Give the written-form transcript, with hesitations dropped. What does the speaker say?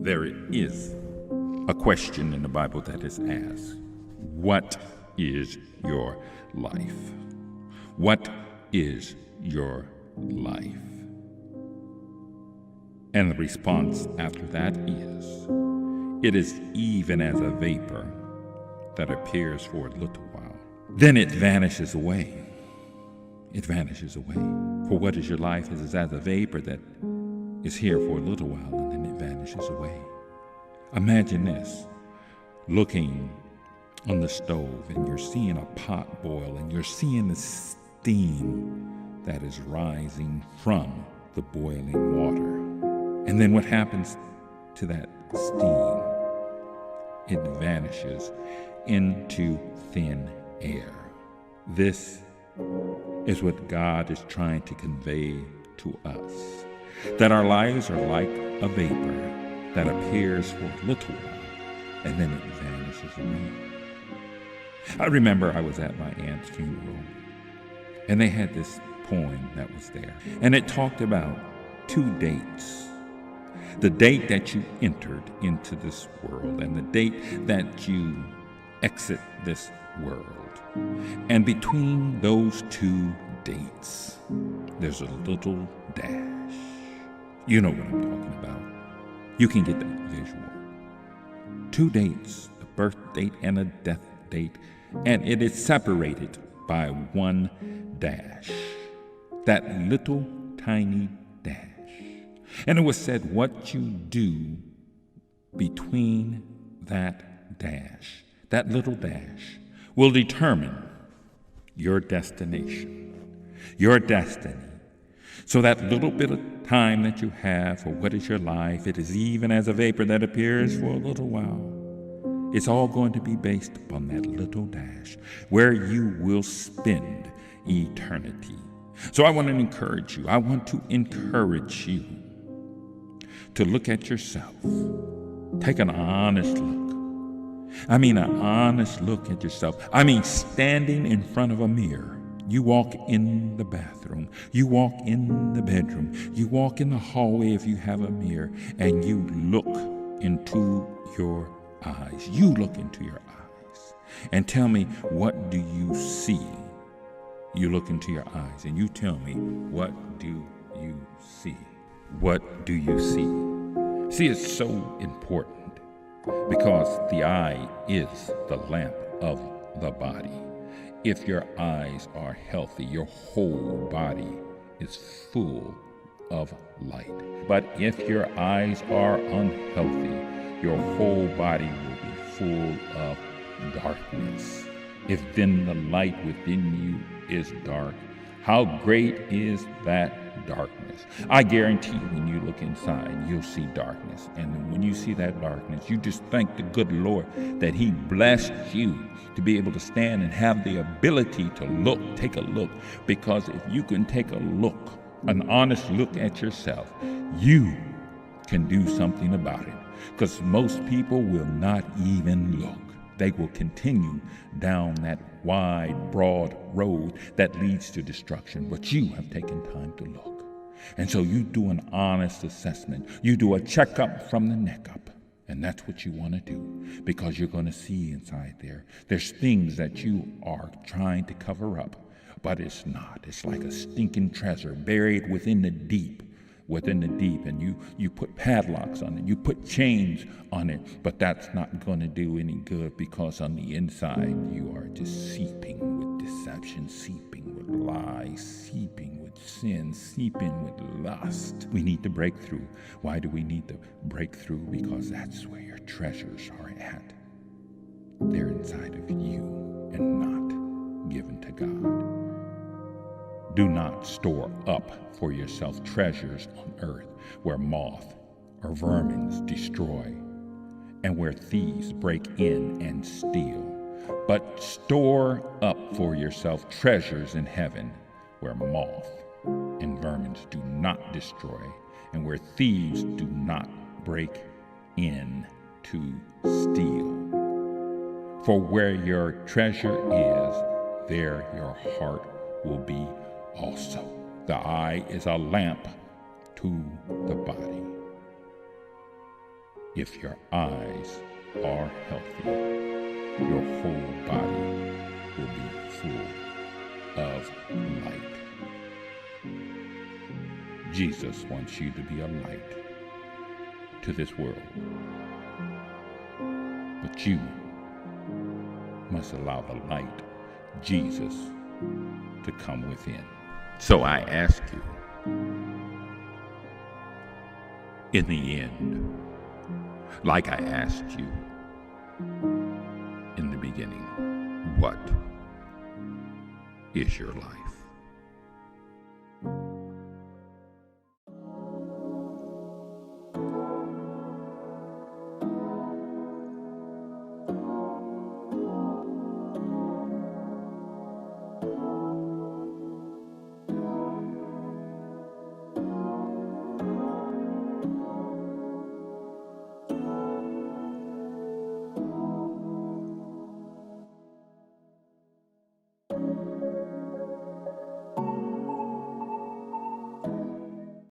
There is a question in the Bible that is asked, what is your life? What is your life? And the response after that is, it is even as a vapor that appears for a little while. Then it vanishes away. It vanishes away. For what is your life? It is as a vapor that is here for a little while and then it vanishes away. Imagine this, looking on the stove and you're seeing a pot boil and you're seeing the steam that is rising from the boiling water. And then what happens to that steam? It vanishes into thin air. This is what God is trying to convey to us, that our lives are like a vapor that appears for a little while and then it vanishes away. I remember I was at my aunt's funeral and they had this poem that was there, and it talked about two dates. The date that you entered into this world and the date that you exit this world. And between those two dates, there's a little dash. You know what I'm talking about. You can get that visual. Two dates, a birth date and a death date, and it is separated by one dash. That little tiny dash. And it was said, what you do between that dash, that little dash, will determine your destination, your destiny. So that little bit of time that you have for what is your life, it is even as a vapor that appears for a little while. It's all going to be based upon that little dash where you will spend eternity. So I want to encourage you. I want to encourage you to look at yourself. Take an honest look. I mean, an honest look at yourself. I mean, standing in front of a mirror. You walk in the bathroom. You walk in the bedroom. You walk in the hallway if you have a mirror, and you look into your eyes. You look into your eyes and tell me, what do you see? You look into your eyes and you tell me, what do you see? What do you see? See, it's so important because the eye is the lamp of the body. If your eyes are healthy, your whole body is full of light. But if your eyes are unhealthy, your whole body will be full of darkness. If then the light within you is dark, how great is that darkness? I guarantee when you look inside, you'll see darkness. And when you see that darkness, you just thank the good Lord that He blessed you to be able to stand and have the ability to look, take a look. Because if you can take a look, an honest look at yourself, you can do something about it. Because most people will not even look. They will continue down that wide, broad road that leads to destruction. But you have taken time to look. And so you do an honest assessment. You do a checkup from the neck up. And that's what you want to do, because you're going to see inside there. There's things that you are trying to cover up, but it's not. It's like a stinking treasure buried within the deep. And you put padlocks on it, you put chains on it, but that's not going to do any good, because on the inside you are just seeping with deception, seeping with lies, seeping with sin, seeping with lust. We need to break through. Why do we need to break through? Because that's where your treasures are at. They're inside of you and not given to God. Do not store up for yourself treasures on earth where moth or vermin destroy and where thieves break in and steal. But store up for yourself treasures in heaven where moth and vermin do not destroy and where thieves do not break in to steal. For where your treasure is, there your heart will be also. The eye is a lamp to the body. If your eyes are healthy, your whole body will be full of light. Jesus wants you to be a light to this world. But you must allow the light, Jesus, to come within. So I ask you, in the end, like I asked you in the beginning, what is your life?